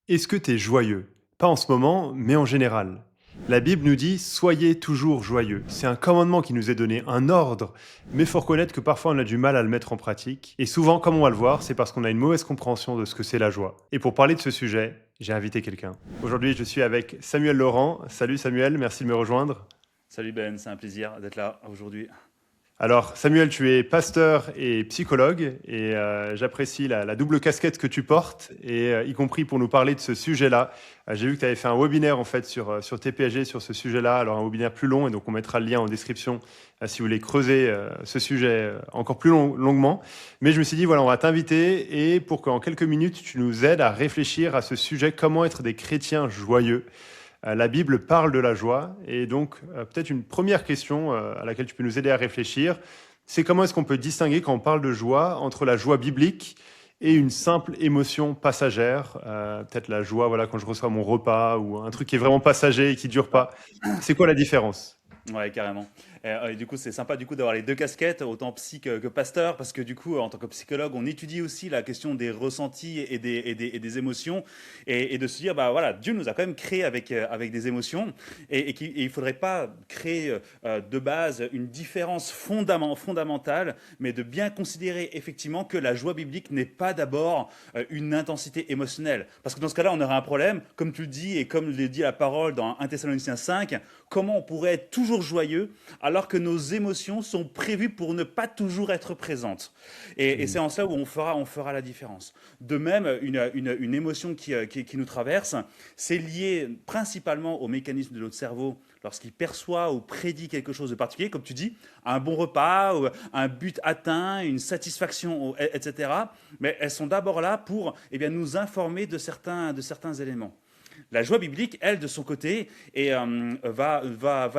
Est-ce que tu es joyeux? Pas en ce moment, mais en général. La Bible nous dit soyez toujours joyeux. C'est un commandement qui nous est donné, un ordre, mais il faut reconnaître que parfois on a du mal à le mettre en pratique. Et souvent, comme on va le voir, c'est parce qu'on a une mauvaise compréhension de ce que c'est la joie. Et pour parler de ce sujet, j'ai invité quelqu'un. Aujourd'hui, je suis avec Samuel Laurent. Salut Samuel, merci de me rejoindre. Salut Ben, c'est un plaisir d'être là aujourd'hui. Alors, Samuel, tu es pasteur et psychologue et j'apprécie la double casquette que tu portes et y compris pour nous parler de ce sujet-là. J'ai vu que tu avais fait un webinaire en fait sur TPSG sur ce sujet-là, alors un webinaire plus long et donc on mettra le lien en description si vous voulez creuser ce sujet encore plus longuement. Mais je me suis dit, voilà, on va t'inviter et pour qu'en quelques minutes, tu nous aides à réfléchir à ce sujet, comment être des chrétiens joyeux. La Bible parle de la joie et donc peut-être une première question à laquelle tu peux nous aider à réfléchir, c'est comment est-ce qu'on peut distinguer quand on parle de joie entre la joie biblique et une simple émotion passagère, peut-être la joie voilà, quand je reçois mon repas ou un truc qui est vraiment passager et qui ne dure pas. C'est quoi la différence? Ouais, carrément. Et du coup, c'est sympa du coup d'avoir les deux casquettes, autant psy que pasteur, parce que du coup, en tant que psychologue, on étudie aussi la question des ressentis et des émotions, et de se dire, bah voilà, Dieu nous a quand même créé avec des émotions, et il faudrait pas créer de base une différence fondamentale, mais de bien considérer effectivement que la joie biblique n'est pas d'abord une intensité émotionnelle. Parce que dans ce cas-là, on aurait un problème, comme tu le dis, et comme le dit la parole dans 1 Thessaloniciens 5, comment on pourrait être toujours joyeux alors que nos émotions sont prévues pour ne pas toujours être présentes. Et c'est en cela où on fera la différence. De même, une émotion qui nous traverse, c'est lié principalement au mécanisme de notre cerveau lorsqu'il perçoit ou prédit quelque chose de particulier, comme tu dis, un bon repas, ou un but atteint, une satisfaction, etc. Mais elles sont d'abord là pour nous informer de certains éléments. La joie biblique, elle, de son côté, va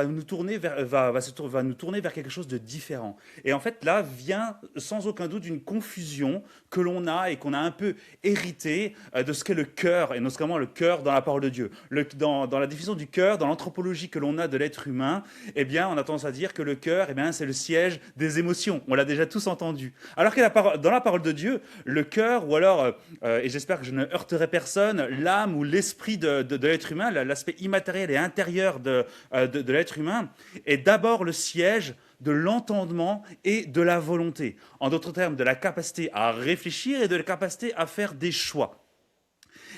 nous tourner vers quelque chose de différent. Et en fait, là vient sans aucun doute une confusion que l'on a et qu'on a un peu hérité de ce qu'est le cœur, et notamment le cœur dans la parole de Dieu. Dans la définition du cœur, dans l'anthropologie que l'on a de l'être humain, on a tendance à dire que le cœur, c'est le siège des émotions. On l'a déjà tous entendu. Alors que dans la parole de Dieu, le cœur, ou alors, et j'espère que je ne heurterai personne, l'âme ou l'esprit de l'être humain, l'aspect immatériel et intérieur de l'être humain, est d'abord le siège de l'entendement et de la volonté. En d'autres termes, de la capacité à réfléchir et de la capacité à faire des choix.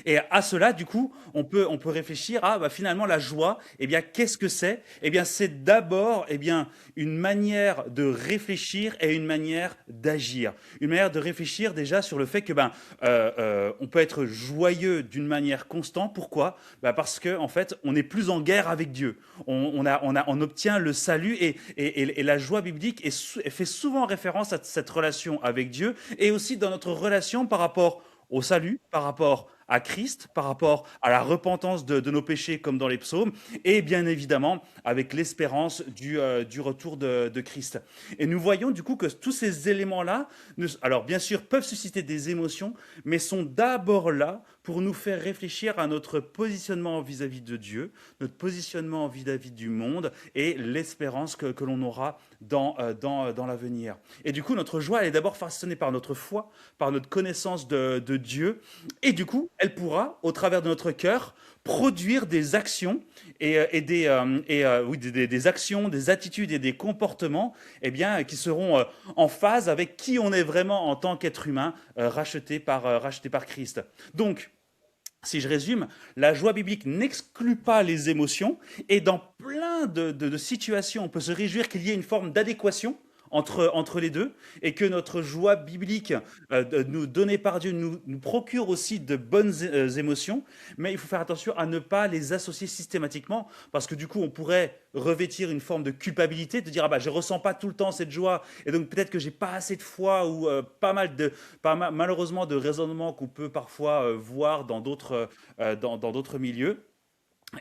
Et à cela, du coup, on peut réfléchir à finalement la joie. Qu'est-ce que c'est? C'est d'abord une manière de réfléchir et une manière d'agir. Une manière de réfléchir déjà sur le fait que on peut être joyeux d'une manière constante. Pourquoi? Parce que en fait, on n'est plus en guerre avec Dieu. On obtient le salut et la joie biblique fait souvent référence à cette relation avec Dieu et aussi dans notre relation par rapport au salut, par rapport à Christ, par rapport à la repentance de nos péchés comme dans les psaumes, et bien évidemment avec l'espérance du retour de Christ. Et nous voyons du coup que tous ces éléments-là, alors bien sûr, peuvent susciter des émotions, mais sont d'abord là pour nous faire réfléchir à notre positionnement vis-à-vis de Dieu, notre positionnement vis-à-vis du monde et l'espérance que l'on aura dans l'avenir. Et du coup, notre joie, elle est d'abord façonnée par notre foi, par notre connaissance de Dieu, et du coup, elle pourra, au travers de notre cœur, produire des actions des actions, des attitudes et des comportements qui seront en phase avec qui on est vraiment en tant qu'être humain racheté par Christ. Donc, si je résume, la joie biblique n'exclut pas les émotions et dans plein de situations, on peut se réjouir qu'il y ait une forme d'adéquation entre les deux et que notre joie biblique nous donnée par Dieu nous procure aussi de bonnes émotions, mais il faut faire attention à ne pas les associer systématiquement parce que du coup on pourrait revêtir une forme de culpabilité, de dire je ressens pas tout le temps cette joie et donc peut-être que j'ai pas assez de foi ou malheureusement de raisonnements qu'on peut parfois voir dans d'autres milieux.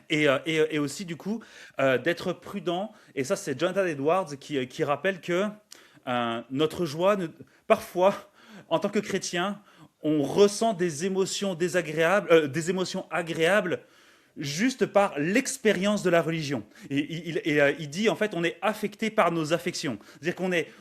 Et aussi, du coup, d'être prudent. Et ça, c'est Jonathan Edwards qui rappelle que notre joie, parfois, en tant que chrétien, on ressent des émotions agréables juste par l'expérience de la religion. Il dit, en fait, on est affecté par nos affections. C'est-à-dire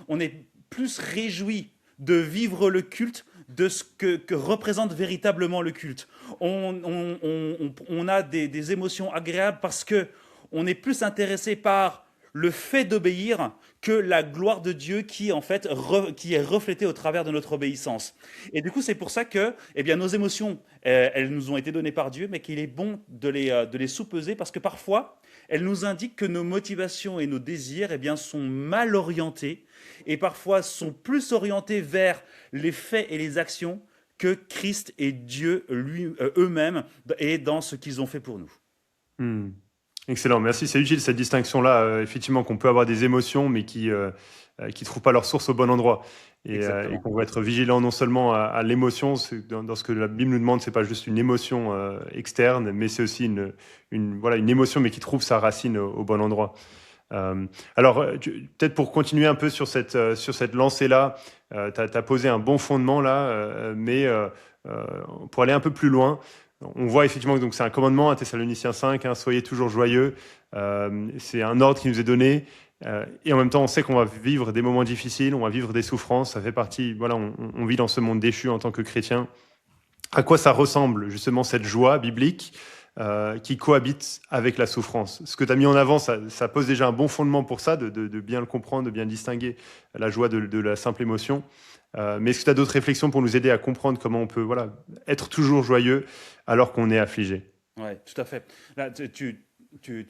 qu'on est plus réjoui de vivre le culte, de ce que représente véritablement le culte. On a des émotions agréables parce que on est plus intéressé par le fait d'obéir que la gloire de Dieu qui, en fait, qui est reflétée au travers de notre obéissance. Et du coup, c'est pour ça que eh bien, nos émotions, elles nous ont été données par Dieu, mais qu'il est bon de les sous-peser parce que parfois, elles nous indiquent que nos motivations et nos désirs eh bien, sont mal orientés et parfois sont plus orientés vers les faits et les actions que Christ et Dieu eux-mêmes et dans ce qu'ils ont fait pour nous. Hmm. Excellent, merci. C'est utile cette distinction-là, effectivement, qu'on peut avoir des émotions, mais qui trouvent pas leur source au bon endroit. Et Exactement. qu'on va être vigilant non seulement à l'émotion, dans ce que la Bible nous demande, c'est pas juste une émotion externe, mais c'est aussi voilà, une émotion, mais qui trouve sa racine au bon endroit. Alors, peut-être pour continuer un peu sur cette lancée-là, tu as posé un bon fondement là, mais pour aller un peu plus loin, on voit effectivement que donc c'est un commandement à Thessaloniciens 5, hein, soyez toujours joyeux. C'est un ordre qui nous est donné. Et en même temps, on sait qu'on va vivre des moments difficiles, on va vivre des souffrances. Ça fait partie, voilà, on vit dans ce monde déchu en tant que chrétien. À quoi ça ressemble justement cette joie biblique qui cohabite avec la souffrance? Ce que tu as mis en avant, ça pose déjà un bon fondement pour ça, de bien le comprendre, de bien distinguer la joie de la simple émotion. Mais est-ce que tu as d'autres réflexions pour nous aider à comprendre comment on peut voilà, être toujours joyeux alors qu'on est affligé? Ouais, tout à fait. Là, tu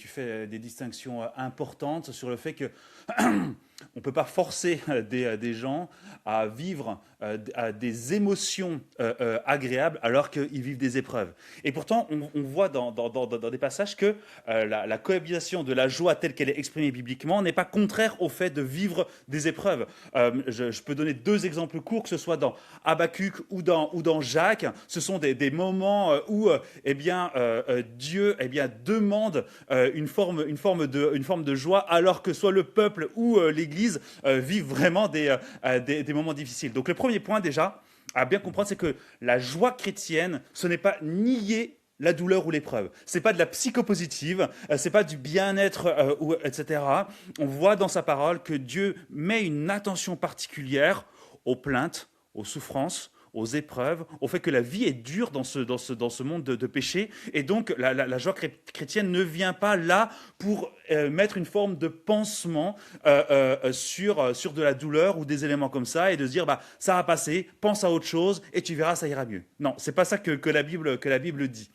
fais des distinctions importantes sur le fait que on ne peut pas forcer des gens à vivre à des émotions agréables alors qu'ils vivent des épreuves. Et pourtant, on voit dans des passages que la cohabitation de la joie telle qu'elle est exprimée bibliquement n'est pas contraire au fait de vivre des épreuves. Je peux donner deux exemples courts, que ce soit dans Habakkuk ou dans Jacques. Ce sont des moments où eh bien, Dieu eh bien, demande une forme de joie alors que soit le peuple ou l'Église vivent vraiment des moments difficiles. Donc le premier point déjà à bien comprendre, c'est que la joie chrétienne, ce n'est pas nier la douleur ou l'épreuve. C'est pas de la psychopositive, c'est pas du bien-être, etc. On voit dans sa parole que Dieu met une attention particulière aux plaintes, aux souffrances, aux épreuves, au fait que la vie est dure dans ce monde de péché. Et donc, la joie chrétienne ne vient pas là pour mettre une forme de pansement sur de la douleur ou des éléments comme ça et de se dire, bah, ça va passer, pense à autre chose et tu verras, ça ira mieux. Non, c'est pas ça que la Bible dit.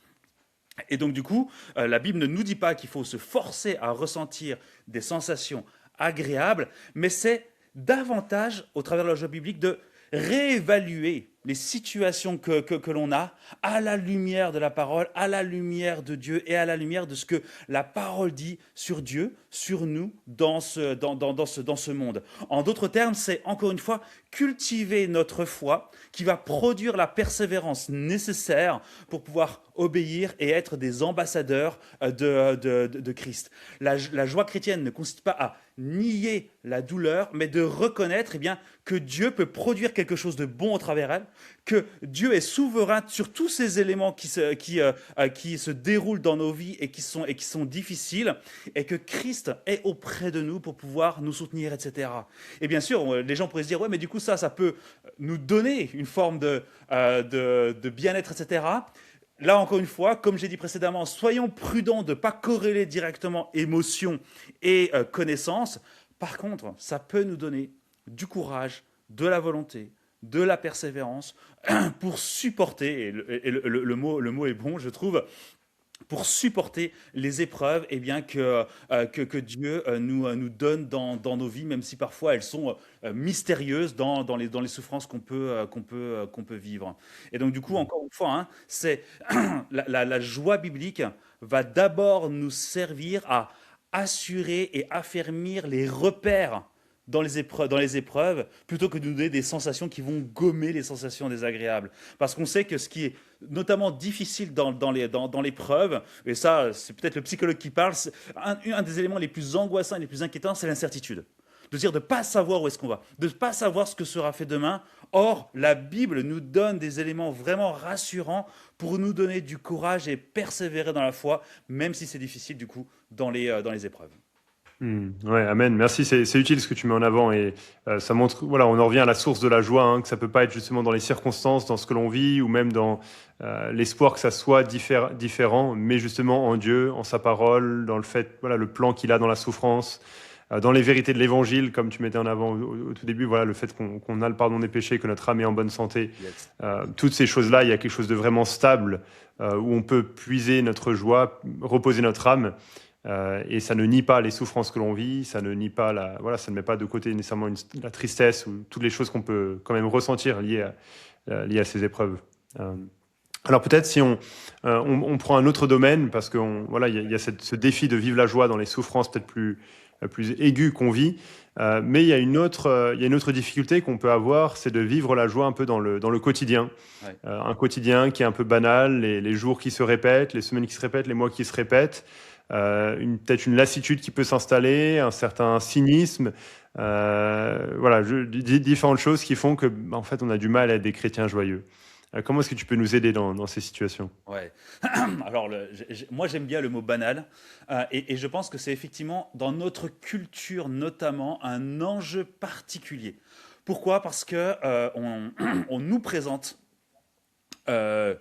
Et donc, du coup, la Bible ne nous dit pas qu'il faut se forcer à ressentir des sensations agréables, mais c'est davantage, au travers de la joie biblique, de réévaluer les situations que l'on a à la lumière de la parole, à la lumière de Dieu et à la lumière de ce que la parole dit sur Dieu, sur nous, dans ce monde. En d'autres termes, c'est encore une fois cultiver notre foi qui va produire la persévérance nécessaire pour pouvoir obéir et être des ambassadeurs de Christ. La joie chrétienne ne consiste pas à nier la douleur, mais de reconnaître eh bien, que Dieu peut produire quelque chose de bon au travers elle, que Dieu est souverain sur tous ces éléments qui se déroulent dans nos vies et qui sont difficiles, et que Christ est auprès de nous pour pouvoir nous soutenir, etc. Et bien sûr, les gens pourraient se dire, ouais, mais du coup, ça peut nous donner une forme de bien-être, etc. Là, encore une fois, comme j'ai dit précédemment, soyons prudents de ne pas corréler directement émotion et connaissance. Par contre, ça peut nous donner du courage, de la volonté, de la persévérance pour supporter, et le mot est bon, je trouve, pour supporter les épreuves eh bien, que Dieu nous donne dans nos vies, même si parfois elles sont mystérieuses dans les souffrances qu'on peut vivre. Et donc du coup, encore une fois, hein, c'est la joie biblique va d'abord nous servir à assurer et affermir les repères dans les épreuves, plutôt que de nous donner des sensations qui vont gommer les sensations désagréables. Parce qu'on sait que ce qui est notamment difficile dans l'épreuve, et ça, c'est peut-être le psychologue qui parle, un des éléments les plus angoissants et les plus inquiétants, c'est l'incertitude. De dire de ne pas savoir où est-ce qu'on va, de ne pas savoir ce que sera fait demain. Or, la Bible nous donne des éléments vraiment rassurants pour nous donner du courage et persévérer dans la foi, même si c'est difficile, du coup, dans les épreuves. Ouais, amen. Merci, c'est utile ce que tu mets en avant et ça montre, voilà, on en revient à la source de la joie, hein, que ça peut pas être justement dans les circonstances, dans ce que l'on vit ou même dans l'espoir que ça soit différent, mais justement en Dieu, en sa parole, dans le fait, voilà, le plan qu'il a dans la souffrance, dans les vérités de l'Évangile, comme tu mettais en avant au tout début, voilà, le fait qu'on a le pardon des péchés, que notre âme est en bonne santé, Yes. toutes ces choses-là, il y a quelque chose de vraiment stable où on peut puiser notre joie, reposer notre âme. Et ça ne nie pas les souffrances que l'on vit, ça ne nie pas voilà, ça ne met pas de côté nécessairement la tristesse ou toutes les choses qu'on peut quand même ressentir liées à ces épreuves. Euh, alors peut-être si on prend un autre domaine, parce que voilà, il y a ce défi de vivre la joie dans les souffrances peut-être plus aiguës qu'on vit, mais il y a une autre difficulté qu'on peut avoir, c'est de vivre la joie un peu dans le quotidien. Ouais. Un quotidien qui est un peu banal, les jours qui se répètent, les semaines qui se répètent, les mois qui se répètent, peut-être une lassitude qui peut s'installer, un certain cynisme, voilà, différentes choses qui font que, en fait, on a du mal à être des chrétiens joyeux. Comment est-ce que tu peux nous aider dans ces situations? Ouais. Alors, moi, j'aime bien le mot banal, et je pense que c'est effectivement dans notre culture notamment un enjeu particulier. Pourquoi? Parce que on nous présente euh,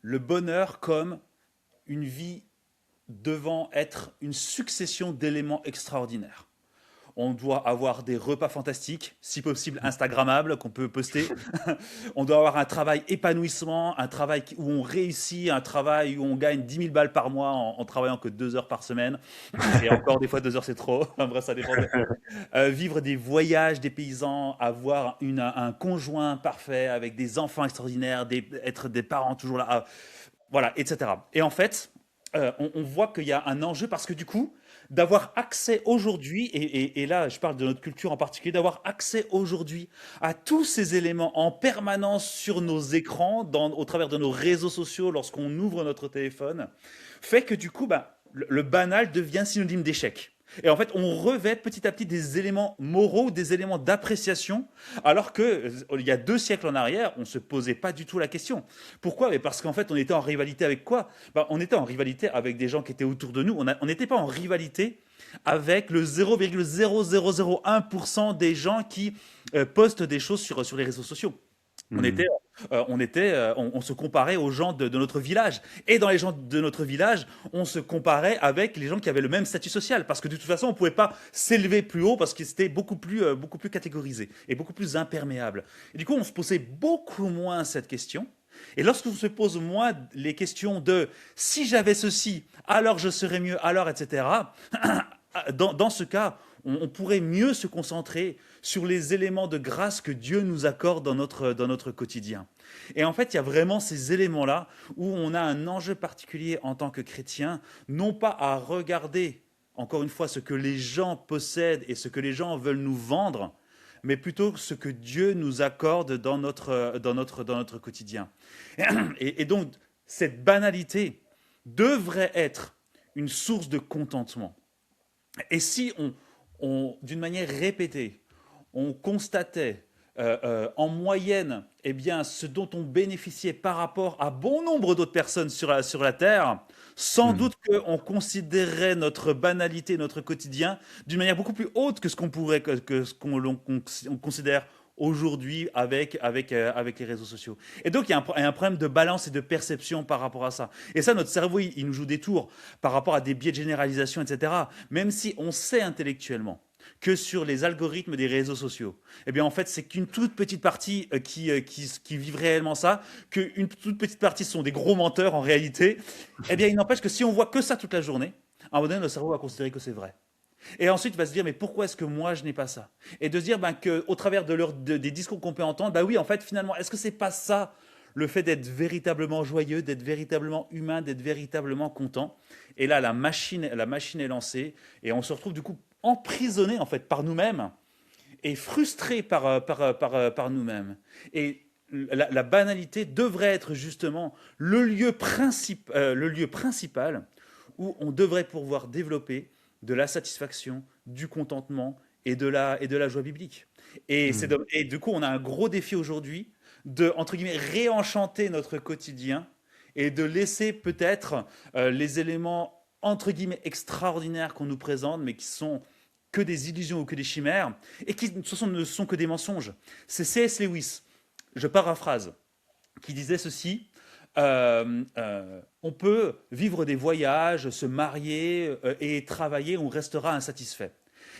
le bonheur comme une vie devant être une succession d'éléments extraordinaires. On doit avoir des repas fantastiques, si possible Instagrammables, qu'on peut poster. On doit avoir un travail épanouissement, un travail où on réussit, un travail où on gagne 10 000 balles par mois en travaillant que 2 heures par semaine. Et encore, des fois, 2 heures, c'est trop. Bref, ça dépend. Vivre des voyages des paysans, avoir un conjoint parfait avec des enfants extraordinaires, être des parents toujours là, voilà, etc. Et en fait, on voit qu'il y a un enjeu parce que du coup, d'avoir accès aujourd'hui, et là je parle de notre culture en particulier, d'avoir accès aujourd'hui à tous ces éléments en permanence sur nos écrans, au travers de nos réseaux sociaux, lorsqu'on ouvre notre téléphone, fait que du coup, bah, le banal devient synonyme d'échec. Et en fait, on revêt petit à petit des éléments moraux, des éléments d'appréciation, alors que il y a 2 siècles en arrière, on se posait pas du tout la question. Pourquoi? Mais parce qu'en fait, on était en rivalité avec quoi? Bah, on était en rivalité avec des gens qui étaient autour de nous. On n'était pas en rivalité avec le 0,0001% des gens qui postent des choses sur les réseaux sociaux. On était, Hmm. on se comparait aux gens de notre village. Et dans les gens de notre village, on se comparait avec les gens qui avaient le même statut social. Parce que de toute façon, on ne pouvait pas s'élever plus haut parce que c'était beaucoup plus catégorisé et beaucoup plus imperméable. Et du coup, on se posait beaucoup moins cette question. Et lorsqu'on se pose moins les questions de si j'avais ceci, alors je serais mieux, alors, etc., dans ce cas, on pourrait mieux se concentrer sur les éléments de grâce que Dieu nous accorde dans notre quotidien. Et en fait, il y a vraiment ces éléments-là où on a un enjeu particulier en tant que chrétien, non pas à regarder, encore une fois, ce que les gens possèdent et ce que les gens veulent nous vendre, mais plutôt ce que Dieu nous accorde dans notre quotidien. Et donc, cette banalité devrait être une source de contentement. Et si d'une manière répétée, on constatait en moyenne eh bien, ce dont on bénéficiait par rapport à bon nombre d'autres personnes sur la Terre, sans Hmm. doute qu'on considérerait notre banalité, notre quotidien, d'une manière beaucoup plus haute que ce qu'on pourrait, que ce on considère aujourd'hui avec les réseaux sociaux. Et donc, il y a un problème de balance et de perception par rapport à ça. Et ça, notre cerveau, il nous joue des tours par rapport à des biais de généralisation, etc. Même si on sait intellectuellement que sur les algorithmes des réseaux sociaux, eh bien, en fait, c'est qu'une toute petite partie qui vivent réellement ça, qu'une toute petite partie sont des gros menteurs en réalité. Eh bien, il n'empêche que si on voit que ça toute la journée, à un moment donné, le cerveau va considérer que c'est vrai. Et ensuite, il va se dire, mais pourquoi est-ce que moi, je n'ai pas ça? Et de se dire ben, qu'au travers des discours qu'on peut entendre, bah oui, en fait, finalement, est-ce que c'est pas ça, le fait d'être véritablement joyeux, d'être véritablement humain, d'être véritablement content? Et là, la machine est lancée, et on se retrouve du coup emprisonné, en fait, par nous-mêmes, et frustré par nous-mêmes. Et la banalité devrait être justement le lieu principal où on devrait pouvoir développer de la satisfaction, du contentement et de la joie biblique. Hmm. Et du coup, on a un gros défi aujourd'hui de, entre guillemets, réenchanter notre quotidien et de laisser peut-être les éléments entre guillemets extraordinaires qu'on nous présente, mais qui sont que des illusions ou que des chimères, et qui ne sont que des mensonges. C'est C.S. Lewis, je paraphrase, qui disait ceci. On peut vivre des voyages, se marier et travailler, on restera insatisfait.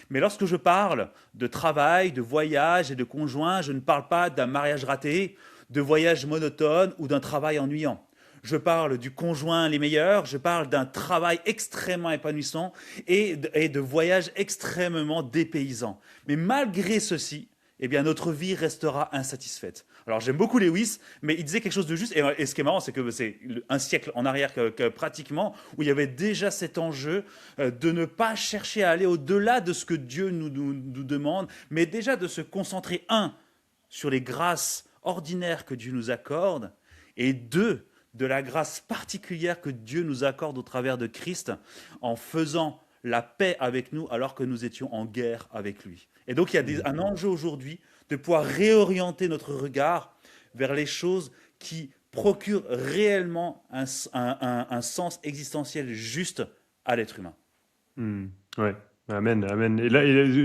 Mais lorsque je parle de travail, de voyage et de conjoint, je ne parle pas d'un mariage raté, de voyage monotone ou d'un travail ennuyant. Je parle du conjoint les meilleurs, je parle d'un travail extrêmement épanouissant et de voyages extrêmement dépaysants. Mais malgré ceci, eh bien, notre vie restera insatisfaite. Alors j'aime beaucoup Lewis, mais il disait quelque chose de juste. Et ce qui est marrant, c'est que c'est un siècle en arrière pratiquement, où il y avait déjà cet enjeu de ne pas chercher à aller au-delà de ce que Dieu nous demande, mais déjà de se concentrer, un, sur les grâces ordinaires que Dieu nous accorde, et deux, de la grâce particulière que Dieu nous accorde au travers de Christ, en faisant la paix avec nous alors que nous étions en guerre avec lui. Et donc il y a un enjeu aujourd'hui de pouvoir réorienter notre regard vers les choses qui procurent réellement un sens existentiel juste à l'être humain. Ouais, amen, amen. Et là,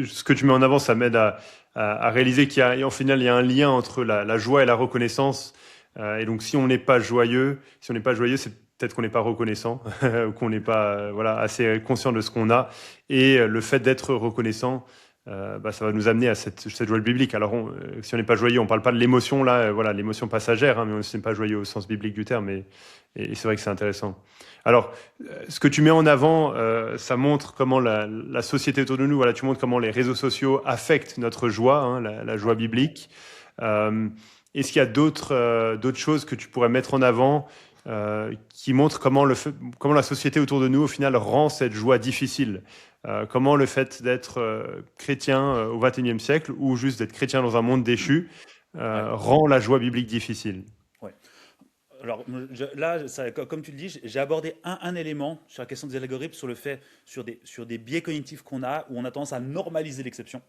ce que tu mets en avant, ça m'aide à réaliser qu'au final, il y a un lien entre la joie et la reconnaissance. Et donc, si on n'est pas joyeux, c'est peut-être qu'on n'est pas reconnaissant ou qu'on n'est pas voilà, assez conscient de ce qu'on a. Et le fait d'être reconnaissant, ça va nous amener à cette joie biblique. Alors, si on n'est pas joyeux, on ne parle pas de l'émotion, là, voilà, l'émotion passagère, hein, mais on n'est pas joyeux au sens biblique du terme. Et c'est vrai que c'est intéressant. Alors, ce que tu mets en avant, ça montre comment la société autour de nous, voilà, tu montres comment les réseaux sociaux affectent notre joie, hein, la joie biblique. Est-ce qu'il y a d'autres choses que tu pourrais mettre en avant qui montrent comment la société autour de nous, au final, rend cette joie difficile? Comment le fait d'être chrétien au XXIe siècle ou juste d'être chrétien dans un monde déchu rend la joie biblique difficile? Ouais. Alors là, comme tu le dis, j'ai abordé un élément sur la question des algorithmes, sur des biais cognitifs qu'on a, où on a tendance à normaliser l'exception.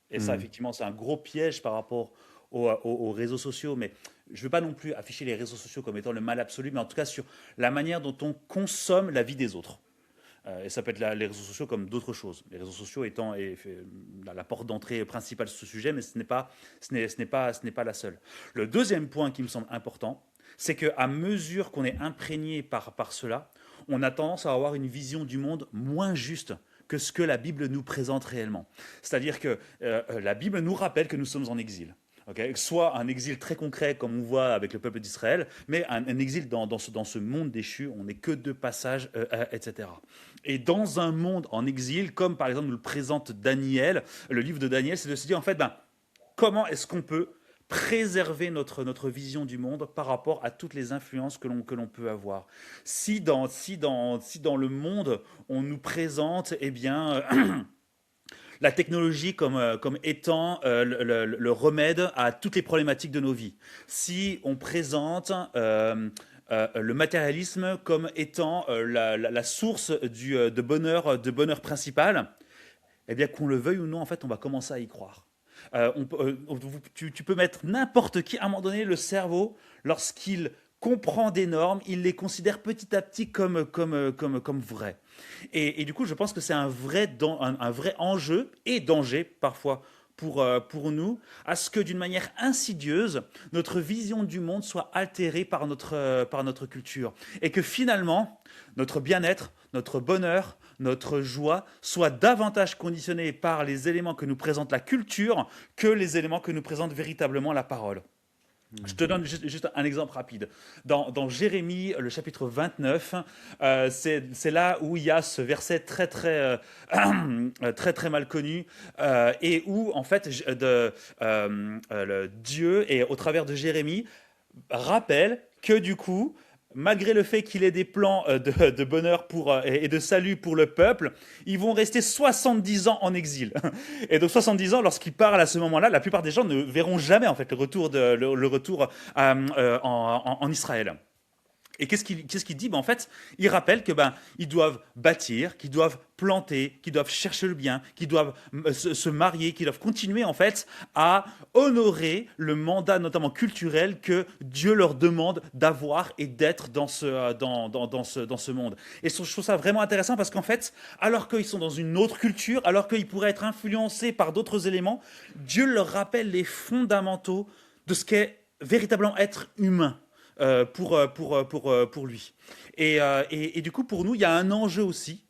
Et ça, effectivement, c'est un gros piège par rapport aux réseaux sociaux. Mais je ne veux pas non plus afficher les réseaux sociaux comme étant le mal absolu, mais en tout cas sur la manière dont on consomme la vie des autres. Et ça peut être les réseaux sociaux comme d'autres choses. Les réseaux sociaux étant la porte d'entrée principale sur ce sujet, mais ce n'est pas la seule. Le deuxième point qui me semble important, c'est qu'à mesure qu'on est imprégné par cela, on a tendance à avoir une vision du monde moins juste que ce que la Bible nous présente réellement. C'est-à-dire que la Bible nous rappelle que nous sommes en exil. Okay, soit un exil très concret comme on voit avec le peuple d'Israël, mais un exil dans ce monde déchu, on n'est que de passage, etc. Et dans un monde en exil, comme par exemple nous le présente Daniel, le livre de Daniel, c'est de se dire en fait, comment est-ce qu'on peut préserver notre vision du monde par rapport à toutes les influences que l'on peut avoir. Si dans le monde, on nous présente, eh bien... la technologie comme étant le remède à toutes les problématiques de nos vies. Si on présente le matérialisme comme étant la source de bonheur principal, eh bien qu'on le veuille ou non, en fait, on va commencer à y croire. Tu peux mettre n'importe qui, à un moment donné, le cerveau, lorsqu'il comprend des normes, il les considère petit à petit comme vraies. Et du coup, je pense que c'est un vrai enjeu et danger parfois pour nous, à ce que d'une manière insidieuse, notre vision du monde soit altérée par notre culture. Et que finalement, notre bien-être, notre bonheur, notre joie soit davantage conditionnée par les éléments que nous présente la culture que les éléments que nous présente véritablement la parole. Je te donne juste un exemple rapide. Dans Jérémie, le chapitre 29, c'est là où il y a ce verset très mal connu et où en fait Dieu, et au travers de Jérémie, rappelle que du coup, malgré le fait qu'il ait des plans de bonheur et de salut pour le peuple, ils vont rester 70 ans en exil. Et donc 70 ans, lorsqu'il parle à ce moment-là, la plupart des gens ne verront jamais en fait le retour en Israël. Et qu'est-ce qu'il dit? En fait, il rappelle que ils doivent bâtir, qu'ils doivent planter, qu'ils doivent chercher le bien, qu'ils doivent se marier, qu'ils doivent continuer en fait à honorer le mandat notamment culturel que Dieu leur demande d'avoir et d'être dans ce monde. Et je trouve ça vraiment intéressant parce qu'en fait, alors qu'ils sont dans une autre culture, alors qu'ils pourraient être influencés par d'autres éléments, Dieu leur rappelle les fondamentaux de ce qu'est véritablement être humain pour lui. Et du coup, pour nous, il y a un enjeu aussi,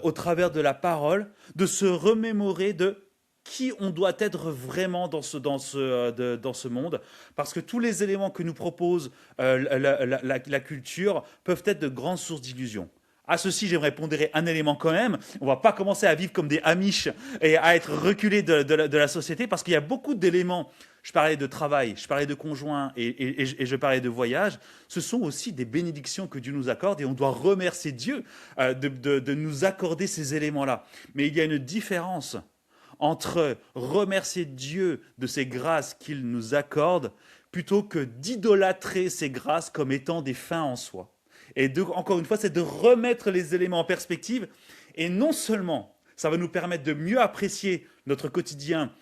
au travers de la parole, de se remémorer de qui on doit être vraiment dans ce monde, parce que tous les éléments que nous propose la culture peuvent être de grandes sources d'illusions. À ceci, j'aimerais pondérer un élément quand même. On ne va pas commencer à vivre comme des Amish et à être reculés de la société, parce qu'il y a beaucoup d'éléments. Je parlais de travail, je parlais de conjoint et je parlais de voyage. Ce sont aussi des bénédictions que Dieu nous accorde et on doit remercier Dieu de nous accorder ces éléments-là. Mais il y a une différence entre remercier Dieu de ces grâces qu'il nous accorde plutôt que d'idolâtrer ces grâces comme étant des fins en soi. Et encore une fois, c'est de remettre les éléments en perspective. Et non seulement ça va nous permettre de mieux apprécier notre quotidien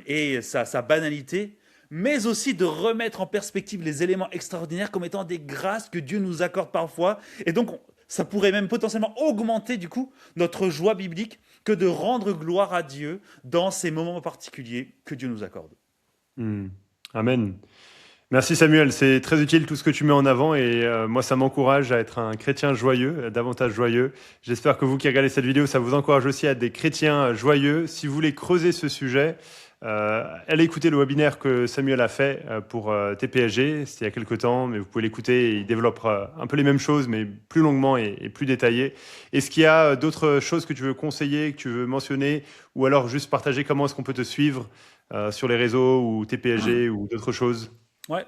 et sa banalité, mais aussi de remettre en perspective les éléments extraordinaires comme étant des grâces que Dieu nous accorde parfois. Et donc, ça pourrait même potentiellement augmenter du coup notre joie biblique que de rendre gloire à Dieu dans ces moments particuliers que Dieu nous accorde. Amen. Merci Samuel, c'est très utile tout ce que tu mets en avant et moi ça m'encourage à être un chrétien joyeux, davantage joyeux. J'espère que vous qui regardez cette vidéo, ça vous encourage aussi à être des chrétiens joyeux. Si vous voulez creuser ce sujet, allez écouter le webinaire que Samuel a fait pour TPSG, c'était il y a quelques temps, mais vous pouvez l'écouter, il développe un peu les mêmes choses, mais plus longuement et plus détaillé. Est-ce qu'il y a d'autres choses que tu veux conseiller, que tu veux mentionner, ou alors juste partager comment est-ce qu'on peut te suivre sur les réseaux ou TPSG ou d'autres choses? Ouais,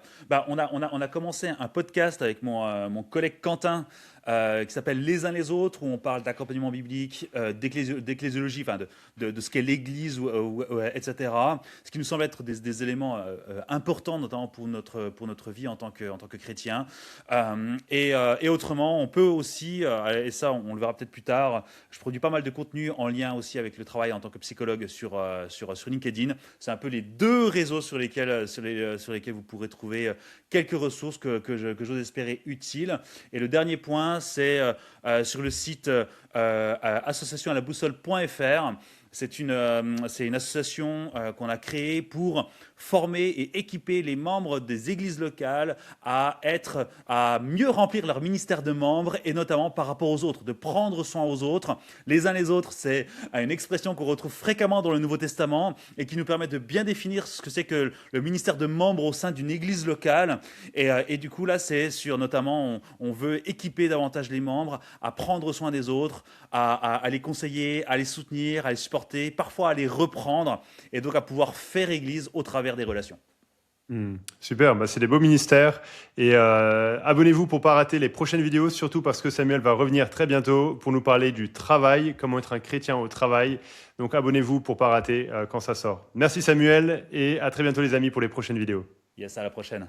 on a commencé un podcast avec mon collègue Quentin qui s'appelle Les uns les autres, où on parle d'accompagnement biblique, d'ecclésiologie, enfin de ce qu'est l'Église, etc. Ce qui nous semble être des éléments importants, notamment pour notre vie en tant que chrétien. Et autrement, on peut aussi, et ça on le verra peut-être plus tard, je produis pas mal de contenu en lien aussi avec le travail en tant que psychologue sur LinkedIn. C'est un peu les deux réseaux sur lesquels vous pourrez trouver quelques ressources que j'ose espérer utiles. Et le dernier point, c'est sur le site associationalaboussole.fr. C'est une association qu'on a créée pour former et équiper les membres des églises locales à mieux remplir leur ministère de membres et notamment par rapport aux autres, de prendre soin aux autres. Les uns les autres, c'est une expression qu'on retrouve fréquemment dans le Nouveau Testament et qui nous permet de bien définir ce que c'est que le ministère de membres au sein d'une église locale. Et du coup, là, c'est sur notamment, on veut équiper davantage les membres à prendre soin des autres, à les conseiller, à les soutenir, à les supporter, parfois à les reprendre et donc à pouvoir faire église au travers des relations. Super, c'est des beaux ministères et abonnez-vous pour ne pas rater les prochaines vidéos, surtout parce que Samuel va revenir très bientôt pour nous parler du travail, comment être un chrétien au travail. Donc abonnez-vous pour ne pas rater quand ça sort. Merci Samuel et à très bientôt les amis pour les prochaines vidéos. Yes, à la prochaine.